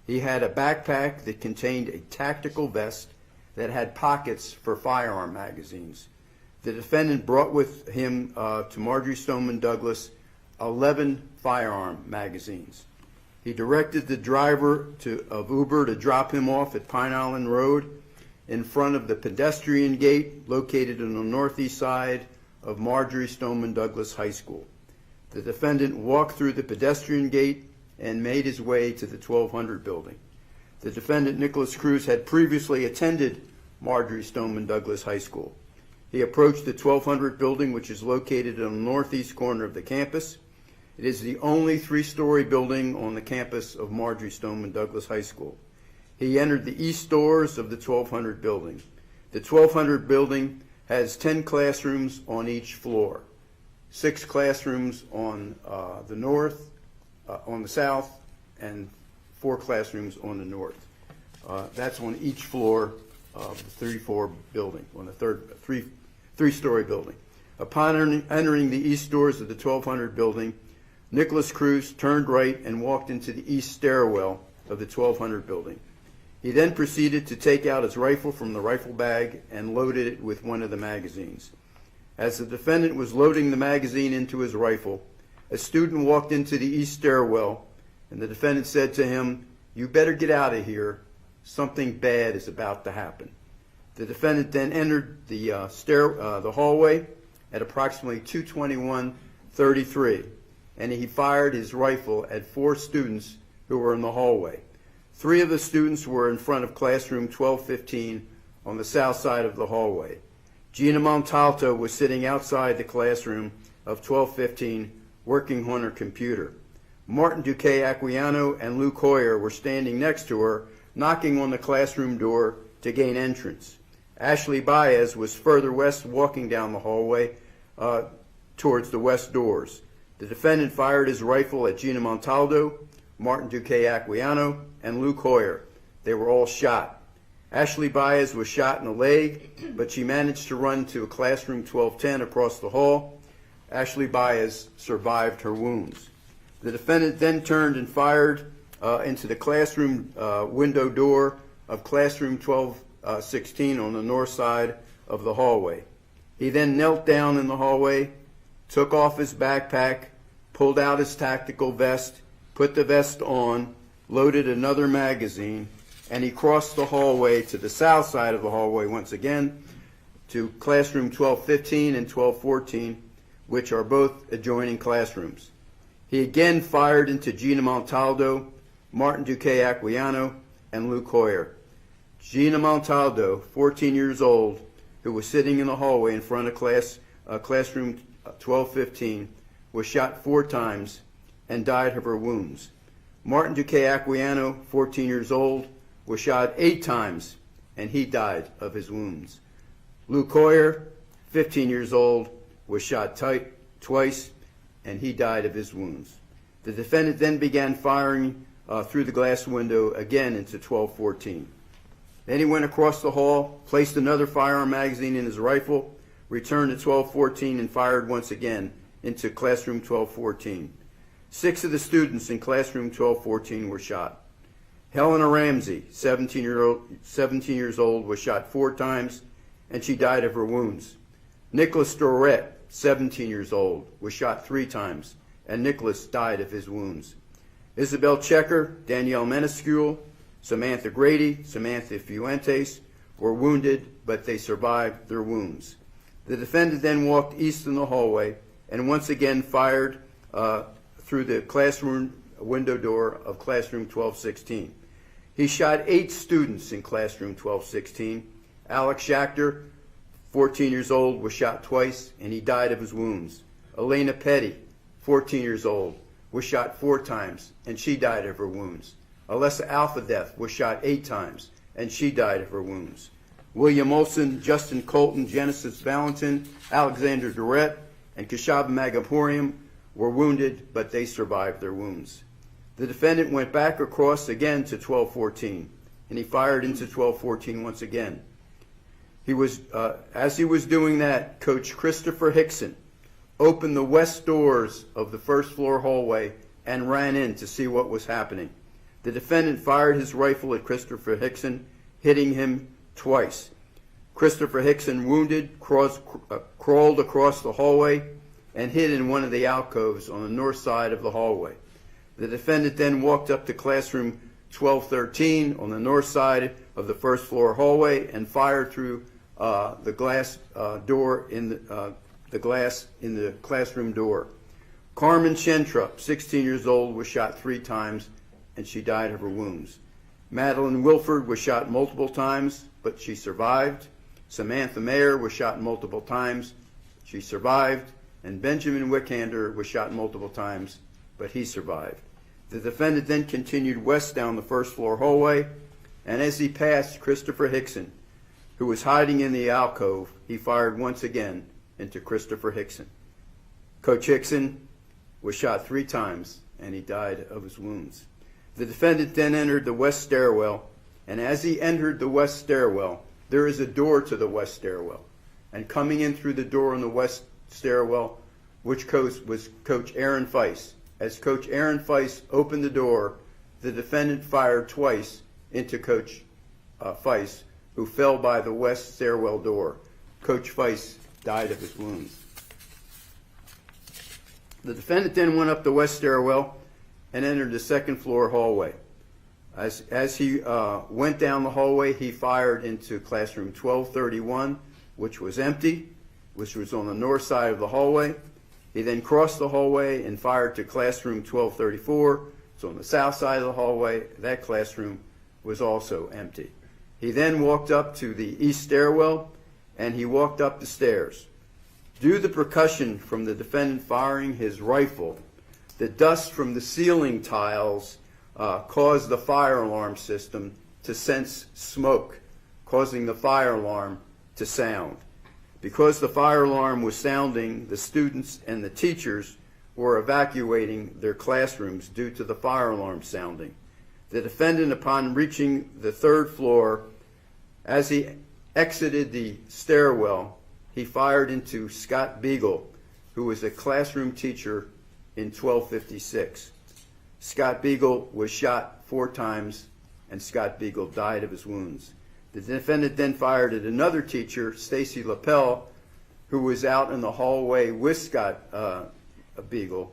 He had a backpack that contained a tactical vest that had pockets for firearm magazines. The defendant brought with him to Marjory Stoneman Douglas 11 firearm magazines. He directed the driver of Uber to drop him off at Pine Island Road in front of the pedestrian gate located on the northeast side of Marjory Stoneman Douglas High School. The defendant walked through the pedestrian gate and made his way to the 1200 building. The defendant, Nicholas Cruz, had previously attended Marjory Stoneman Douglas High School. He approached the 1200 building, which is located on the northeast corner of the campus. It is the only three-story building on the campus of Marjory Stoneman Douglas High School. He entered the east doors of the 1200 building. The 1200 building has 10 classrooms on each floor, 6 classrooms on the north, on the south, and 4 classrooms on the north. That's on each floor of the 34 building, on the three-story building. Upon entering the east doors of the 1200 building, Nicholas Cruz turned right and walked into the east stairwell of the 1200 building. He then proceeded to take out his rifle from the rifle bag and loaded it with one of the magazines. As the defendant was loading the magazine into his rifle, a student walked into the east stairwell, and the defendant said to him, "You better get out of here. Something bad is about to happen." The defendant then entered the hallway at approximately 2:21:33, and he fired his rifle at 4 students who were in the hallway. 3 of the students were in front of classroom 1215 on the south side of the hallway. Gina Montalto was sitting outside the classroom of 1215 working on her computer. Martin Duque Aquilano and Lou Coyer were standing next to her, knocking on the classroom door to gain entrance. Ashley Baez was further west, walking down the hallway towards the west doors. The defendant fired his rifle at Gina Montalto, Martin Duque Aquilano, and Lou Coyer. They were all shot. Ashley Baez was shot in the leg, but she managed to run to classroom 1210 across the hall. Ashley Baez survived her wounds. The defendant then turned and fired into the classroom window door of classroom 1216 on the north side of the hallway. He then knelt down in the hallway, took off his backpack, pulled out his tactical vest, put the vest on, loaded another magazine, and he crossed the hallway to the south side of the hallway once again to classroom 1215 and 1214, which are both adjoining classrooms. He again fired into Gina Montalto, Martin Duque Aquilano, and Lou Coyer. Gina Montalto, 14 years old, who was sitting in the hallway in front of classroom 1215, was shot 4 times and died of her wounds. Martin Duque Aquilano, 14 years old, was shot 8 times and he died of his wounds. Lou Coyer, 15 years old, was shot twice and he died of his wounds. The defendant then began firing through the glass window again into 1214. Then he went across the hall, placed another firearm magazine in his rifle, returned to 1214 and fired once again into classroom 1214. 6 of the students in classroom 1214 were shot. Helena Ramsey, 17 years old, was shot 4 times and she died of her wounds. Nicholas Dorette, 17 years old, was shot 3 times and Nicholas died of his wounds. Isabel Checker, Danielle Menescule, Samantha Grady, Samantha Fuentes were wounded, but they survived their wounds. The defendant then walked east in the hallway and once again fired through the classroom window door of classroom 1216. He shot 8 students in classroom 1216. Alex Schachter, 14 years old, was shot twice and he died of his wounds. Elena Petty, 14 years old, was shot 4 times and she died of her wounds. Alessa Alfadeth was shot 8 times and she died of her wounds. William Olson, Justin Colton, Genesis Valentine, Alexander Durrett, and Kashab Magaporium were wounded, but they survived their wounds. The defendant went back across again to 1214, and he fired into 1214 once again. As he was doing that, Coach Christopher Hickson opened the west doors of the first floor hallway and ran in to see what was happening. The defendant fired his rifle at Christopher Hickson, hitting him twice. Christopher Hickson, wounded, crawled across the hallway and hid in one of the alcoves on the north side of the hallway. The defendant then walked up to classroom 1213 on the north side of the first floor hallway and fired through the glass door in the glass in the classroom door. Carmen Shentrup, 16 years old, was shot 3 times and she died of her wounds. Madeleine Wilford was shot multiple times, but she survived. Samantha Mayer was shot multiple times. She survived. And Benjamin Wickender was shot multiple times, but he survived. The defendant then continued west down the first floor hallway, and as he passed Christopher Hickson, who was hiding in the alcove, he fired once again into Christopher Hickson. Coach Hickson was shot 3 times, and he died of his wounds. The defendant then entered the west stairwell, and as he entered the west stairwell, there is a door to the west stairwell. And coming in through the door on the west stairwell, which was Coach Aaron Feiss. As Coach Aaron Feiss opened the door, the defendant fired twice into Coach Feiss, who fell by the west stairwell door. Coach Feiss died of his wounds. The defendant then went up the west stairwell and entered the second floor hallway. As he went down the hallway, he fired into classroom 1231, which was empty, which was on the north side of the hallway. He then crossed the hallway and fired to classroom 1234. It's on the south side of the hallway. That classroom was also empty. He then walked up to the east stairwell, and he walked up the stairs. Due to the percussion from the defendant firing his rifle, the dust from the ceiling tiles caused the fire alarm system to sense smoke, causing the fire alarm to sound. Because the fire alarm was sounding, the students and the teachers were evacuating their classrooms due to the fire alarm sounding. The defendant, upon reaching the third floor, as he exited the stairwell, he fired into Scott Beagle, who was a classroom teacher in 1256. Scott Beagle was shot 4 times, and Scott Beagle died of his wounds. The defendant then fired at another teacher, Stacy Lapel, who was out in the hallway with Scott Beagle.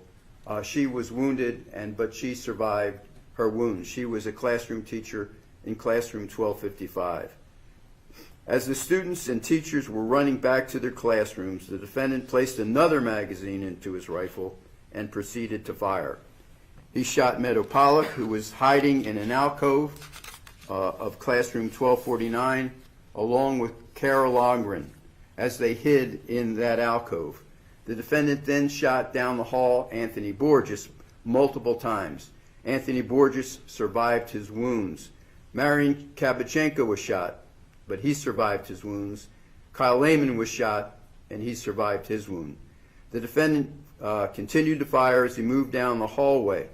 She was wounded, but she survived her wounds. She was a classroom teacher in classroom 1255. As the students and teachers were running back to their classrooms, the defendant placed another magazine into his rifle and proceeded to fire. He shot Meadow Pollock, who was hiding in an alcove of classroom 1249, along with Carol Longren, as they hid in that alcove. The defendant then shot down the hall Anthony Borges multiple times. Anthony Borges survived his wounds. Marion Kabachenko was shot, but he survived his wounds. Kyle Lehman was shot, and he survived his wound. The defendant continued to fire as he moved down the hallway,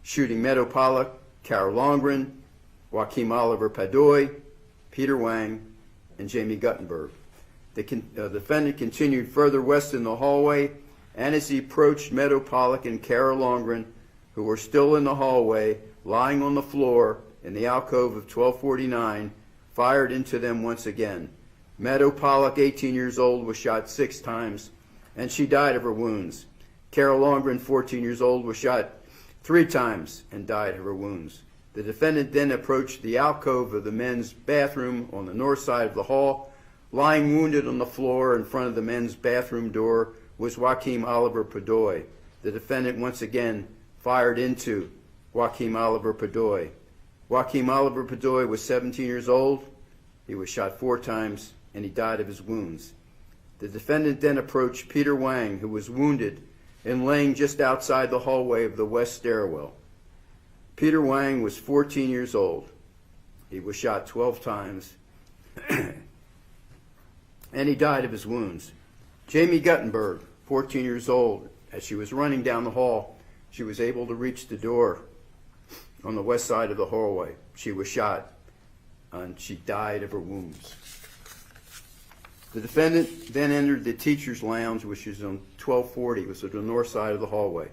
shooting Meadow Pollock, Carol Longren, Joaquim Oliver Padoy, Peter Wang, and Jamie Guttenberg. The defendant continued further west in the hallway, and as he approached Meadow Pollock and Carol Longren, who were still in the hallway, lying on the floor in the alcove of 1249, fired into them once again. Meadow Pollock, 18 years old, was shot 6 times, and she died of her wounds. Carol Longren, 14 years old, was shot 3 times and died of her wounds. The defendant then approached the alcove of the men's bathroom on the north side of the hall. Lying wounded on the floor in front of the men's bathroom door was Joaquim Oliver Padoy. The defendant once again fired into Joaquim Oliver Padoy. Joaquim Oliver Padoy was 17 years old. He was shot 4 times, and he died of his wounds. The defendant then approached Peter Wang, who was wounded and laying just outside the hallway of the west stairwell. Peter Wang was 14 years old. He was shot 12 times, and he died of his wounds. Jamie Guttenberg, 14 years old, as she was running down the hall, she was able to reach the door on the west side of the hallway. She was shot, and she died of her wounds. The defendant then entered the teacher's lounge, which is on 1240, which was on the north side of the hallway.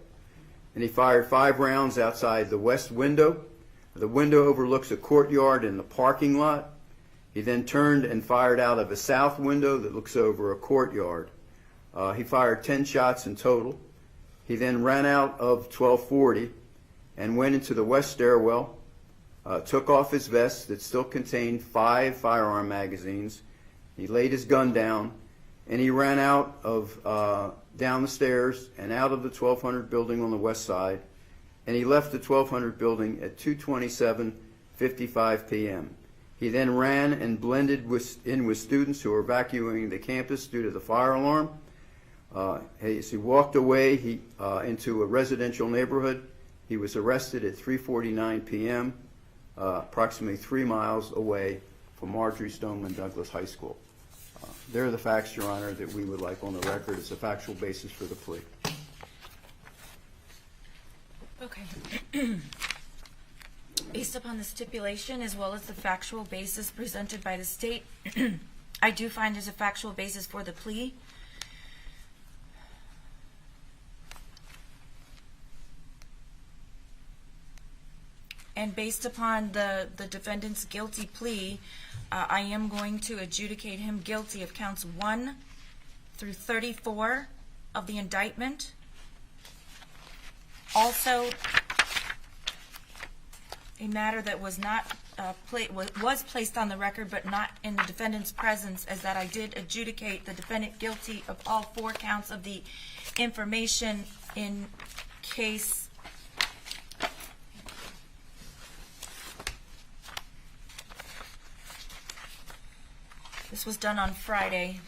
And he fired 5 rounds outside the west window. The window overlooks a courtyard in the parking lot. He then turned and fired out of a south window that looks over a courtyard. He fired 10 shots in total. He then ran out of 1240 and went into the west stairwell, took off his vest that still contained 5 firearm magazines. He laid his gun down, and he ran out of down the stairs and out of the 1200 building on the west side, and he left the 1200 building at 2:27:55 p.m. He then ran and blended in with students who were evacuating the campus due to the fire alarm. As he walked away into a residential neighborhood, he was arrested at 3:49 p.m., approximately 3 miles away from Marjory Stoneman Douglas High School. There are the facts, Your Honor, that we would like on the record as a factual basis for the plea. Okay. Based upon the stipulation as well as the factual basis presented by the state, I do find there's a factual basis for the plea. And based upon the defendant's guilty plea, I am going to adjudicate him guilty of counts 1 through 34 of the indictment. Also, a matter that was not was placed on the record but not in the defendant's presence, is that I did adjudicate the defendant guilty of all 4 counts of the information in case this was done on Friday.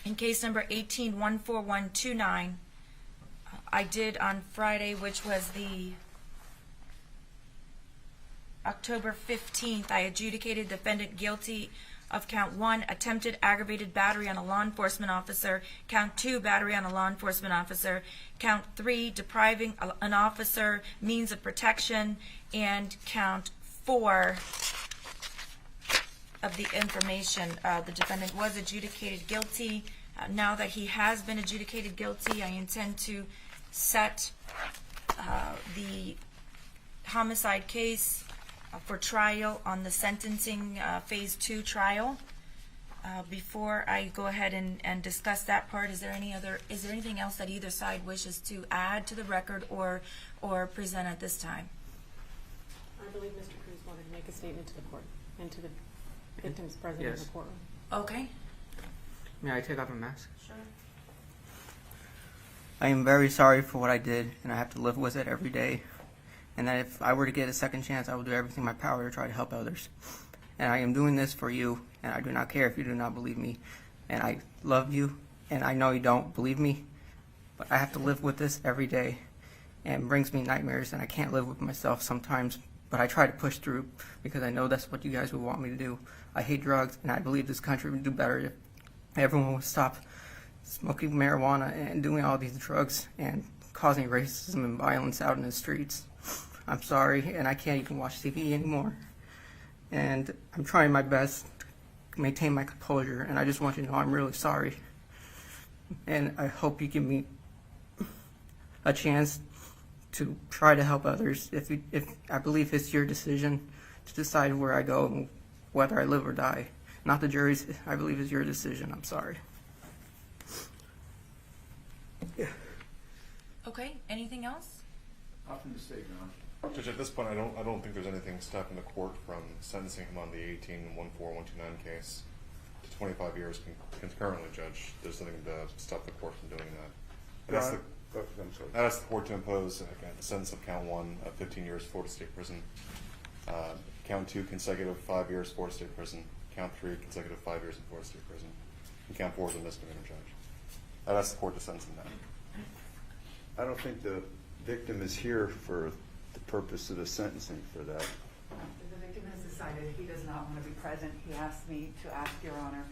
In case number 18-14129, I did on Friday, which was the October 15th, I adjudicated defendant guilty of count 1, attempted aggravated battery on a law enforcement officer, count 2, battery on a law enforcement officer, count 3, depriving an officer means of protection, and count 4 of the information. The defendant was adjudicated guilty. Now that he has been adjudicated guilty, I intend to set the homicide case for trial on the sentencing phase 2 trial. Before I go ahead and discuss that part, is there anything else that either side wishes to add to the record or present at this time? I believe Mr. Cruz wanted to make a statement to the court and to the victims present in the Yes. courtroom. Okay. May I take off my mask? Sure. I am very sorry for what I did, and I have to live with it every day. And that if I were to get a second chance, I will do everything in my power to try to help others. And I am doing this for you, and I do not care if you do not believe me. And I love you, and I know you don't believe me, but I have to live with this every day. And it brings me nightmares, and I can't live with myself sometimes. But I try to push through because I know that's what you guys would want me to do. I hate drugs, and I believe this country would do better if everyone would stop smoking marijuana and doing all these drugs and causing racism and violence out in the streets. I'm sorry, and I can't even watch TV anymore. And I'm trying my best to maintain my composure, and I just want you to know I'm really sorry. And I hope you give me a chance to try to help others. If I believe it's your decision to decide where I go and whether I live or die. Not the jury's. I believe it's your decision. I'm sorry. Okay. Anything else? Nothing to say, Your Honor. Judge, at this point, I don't think there's anything stopping the court from sentencing him on the 18-14129 case to 25 years concurrently, Judge. There's nothing to stop the court from doing that. I'm sorry. I'd ask the court to impose again, the sentence of count 1 of 15 years Florida State Prison, count 2 consecutive 5 years Florida State Prison, count 3 consecutive 5 years in Florida State Prison, and count 4 is a misdemeanor, Judge. I'd ask the court to sentence him that. I don't think the victim is here for the purpose of the sentencing for that. The victim has decided he does not want to be present. He asked me to ask Your Honor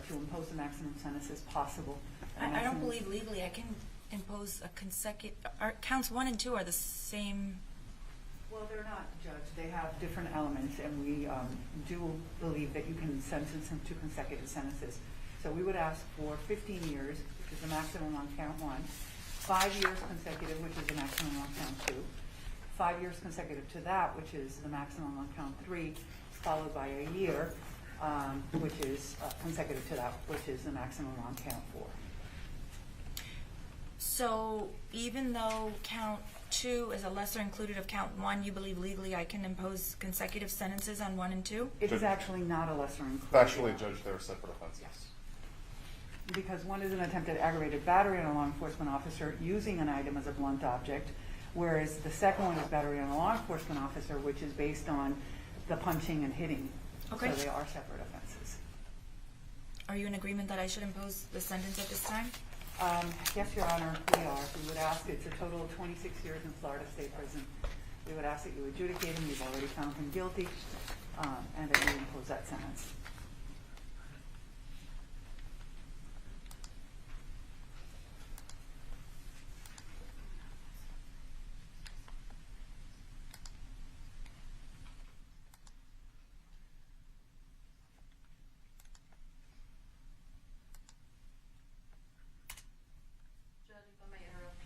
to impose the maximum sentence as possible. I don't believe legally I can impose a consecutive. Counts 1 and 2 are the same. Well, they're not, Judge. They have different elements, and we do believe that you can sentence him to consecutive sentences. So we would ask for 15 years, which is the maximum on count 1, 5 years consecutive, which is the maximum on count 2, 5 years consecutive to that, which is the maximum on count 3, followed by a year, which is consecutive to that, which is the maximum on count 4. So even though count 2 is a lesser included of count 1, you believe legally I can impose consecutive sentences on 1 and 2? It is actually not a lesser included. Factually, Judge, they're separate offenses. Yes. Because one is an attempted aggravated battery on a law enforcement officer using an item as a blunt object, whereas the second one is battery on a law enforcement officer, which is based on the punching and hitting. Okay. So they are separate offenses. Are you in agreement that I should impose the sentence at this time? Yes, Your Honor, we are. We would ask, it's a total of 26 years in Florida State Prison. We would ask that you adjudicate him. You've already found him guilty, and that you impose that sentence.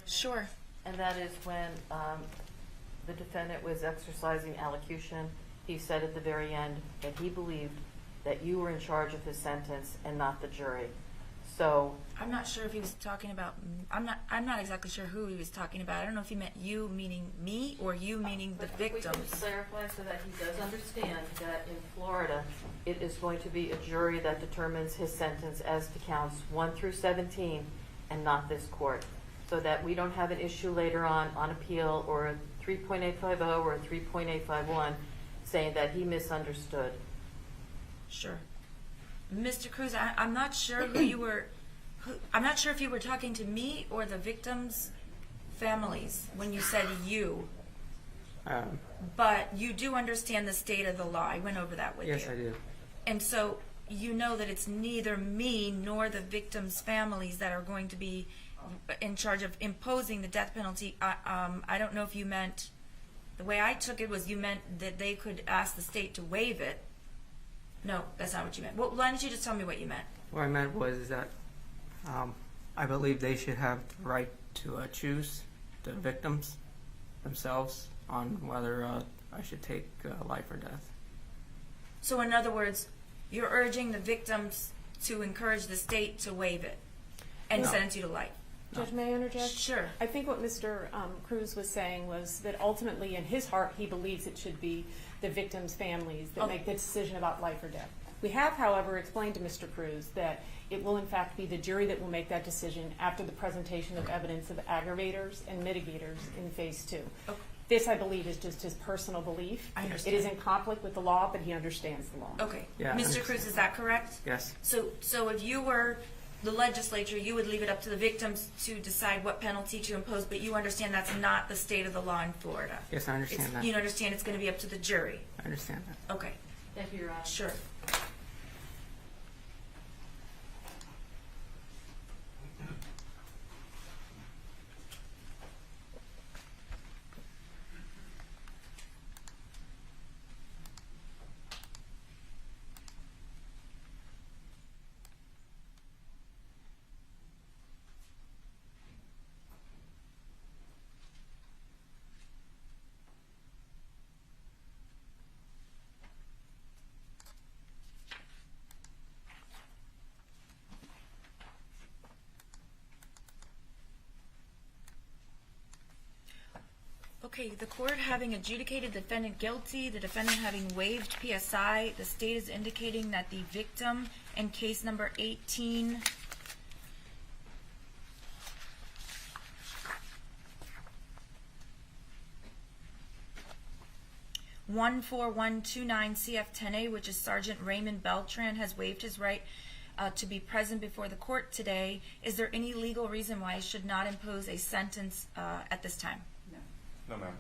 Sure. And that is when the defendant was exercising allocution. He said at the very end that he believed that you were in charge of his sentence and not the jury. So, I'm not sure if he was talking about, I'm not exactly sure who he was talking about. I don't know if he meant you meaning me or you meaning the but we can victims. clarify so that he does understand that in Florida, it is going to be a jury that determines his sentence as to counts 1 through 17 and not this court. So that we don't have an issue later on appeal or a 3.850 or a 3.851 saying that he misunderstood. Sure. Mr. Cruz, I'm not sure who you were, I'm not sure if you were talking to me or the victims' families when you said you. But you do understand the state of the law. I went over that with you. Yes, I do. And so you know that it's neither me nor the victims' families that are going to be in charge of imposing the death penalty. I don't know if you meant, the way I took it was you meant that they could ask the state to waive it. No, that's not what you meant. Well, why don't you just tell me what you meant? What I meant was is that I believe they should have the right to choose the victims themselves on whether I should take life or death. So in other words, you're urging the victims to encourage the state to waive it and No. sentence you to life. Judge, may I interject? Sure. I think what Mr. Cruz was saying was that ultimately in his heart, he believes it should be the victims' families that make the decision about life or death. We have, however, explained to Mr. Cruz that it will in fact be the jury that will make that decision after the presentation of evidence of aggravators and mitigators in phase 2. Okay. This, I believe, is just his personal belief. I understand. It is in conflict with the law, but he understands the law. Okay. Yeah, I Mr. understand. Cruz, is that correct? Yes. So if you were the legislature, you would leave it up to the victims to decide what penalty to impose, but you understand that's not the state of the law in Florida. Yes, I understand that. You understand it's going to be up to the jury. I understand that. Okay. Thank you, Your Honor. Sure. Okay, the court having adjudicated the defendant guilty, the defendant having waived PSI, the state is indicating that the victim in case number 18 14129 CF10A, which is Sergeant Raymond Beltran, has waived his right to be present before the court today. Is there any legal reason why I should not impose a sentence at this time? No, ma'am.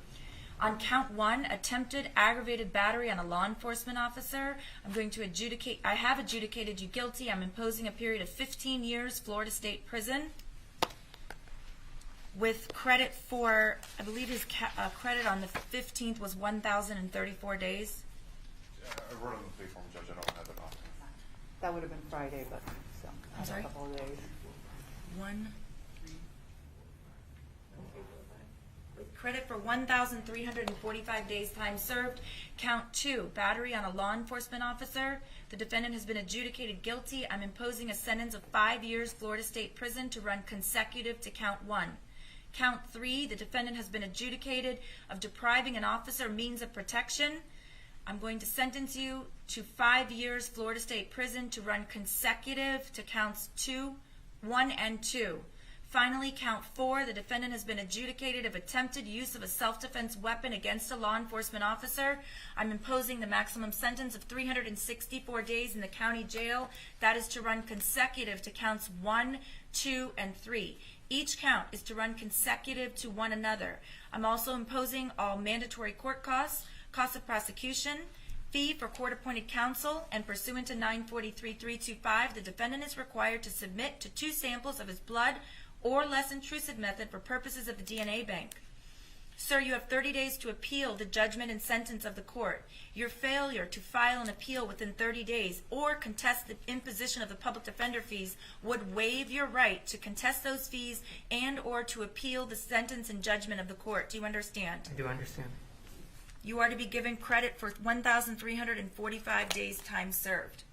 On count 1, attempted aggravated battery on a law enforcement officer, I'm going to adjudicate, I have adjudicated you guilty. I'm imposing a period of 15 years, Florida State Prison, with credit for, I believe his credit on the 15th was 1,034 days. I wrote on the plea form, Judge. I don't have it on. That would have been Friday, but so, I'm sorry? a couple of days. With credit for 1,345 days time served. Count 2, battery on a law enforcement officer. The defendant has been adjudicated guilty. I'm imposing a sentence of 5 years, Florida State Prison, to run consecutive to count 1. Count 3, the defendant has been adjudicated of depriving an officer means of protection. I'm going to sentence you to 5 years, Florida State Prison, to run consecutive to counts 1 and 2. Finally, count 4, the defendant has been adjudicated of attempted use of a self-defense weapon against a law enforcement officer. I'm imposing the maximum sentence of 364 days in the county jail. That is to run consecutive to counts 1, 2, and 3. Each count is to run consecutive to one another. I'm also imposing all mandatory court costs, costs of prosecution, fee for court-appointed counsel, and pursuant to 943-325, the defendant is required to submit to 2 samples of his blood or less intrusive method for purposes of the DNA bank. Sir, you have 30 days to appeal the judgment and sentence of the court. Your failure to file an appeal within 30 days or contest the imposition of the public defender fees would waive your right to contest those fees and or to appeal the sentence and judgment of the court. Do you understand? I do understand. You are to be given credit for 1,345 days time served.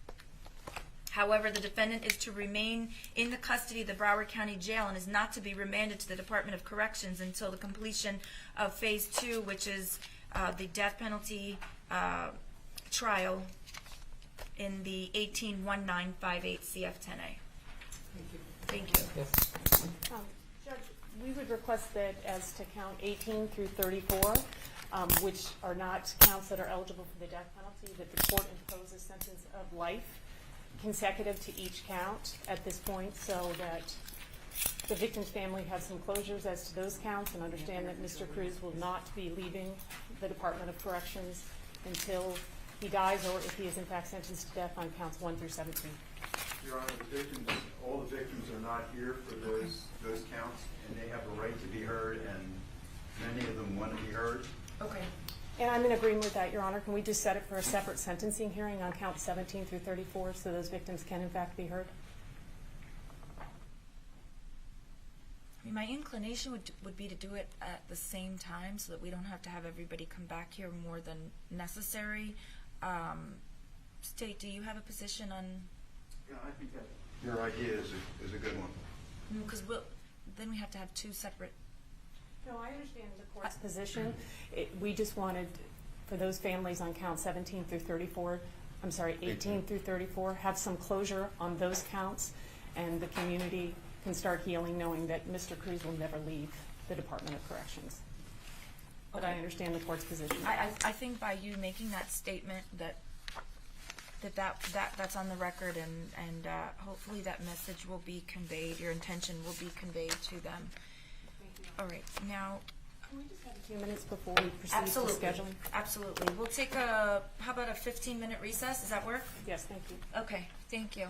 However, the defendant is to remain in the custody of the Broward County Jail and is not to be remanded to the Department of Corrections until the completion of Phase 2, which is the death penalty trial in the 18-1958 CF-10A. Thank you. Judge, we would request that as to count 18 through 34, which are not counts that are eligible for the death penalty, that the court impose a sentence of life consecutive to each count at this point, so that the victim's family has some closures as to those counts and understand that Mr. Cruz will not be leaving the Department of Corrections until he dies or if he is in fact sentenced to death on counts 1 through 17. Your Honor, the victims, all the victims are not here for those counts, and they have a right to be heard, and many of them want to be heard. Okay. And I'm in agreement with that, Your Honor. Can we just set it for a separate sentencing hearing on counts 17 through 34 so those victims can in fact be heard? I mean, my inclination would be to do it at the same time so that we don't have to have everybody come back here more than necessary. State, do you have a position on? Yeah, I think that your idea is a good one. Because then we have to have two separate. No, I understand the court's position. We just wanted, for those families on count 17 through 34, I'm sorry, 18 through 34, have some closure on those counts, and the community can start healing knowing that Mr. Cruz will never leave the Department of Corrections. But I understand the court's position. I think by you making that statement that's on the record, and hopefully that message will be conveyed, your intention will be conveyed to them. All right, now. Can we just have a few minutes before we proceed to scheduling? Absolutely. We'll take how about a 15-minute recess? Does that work? Yes, thank you. Okay, thank you.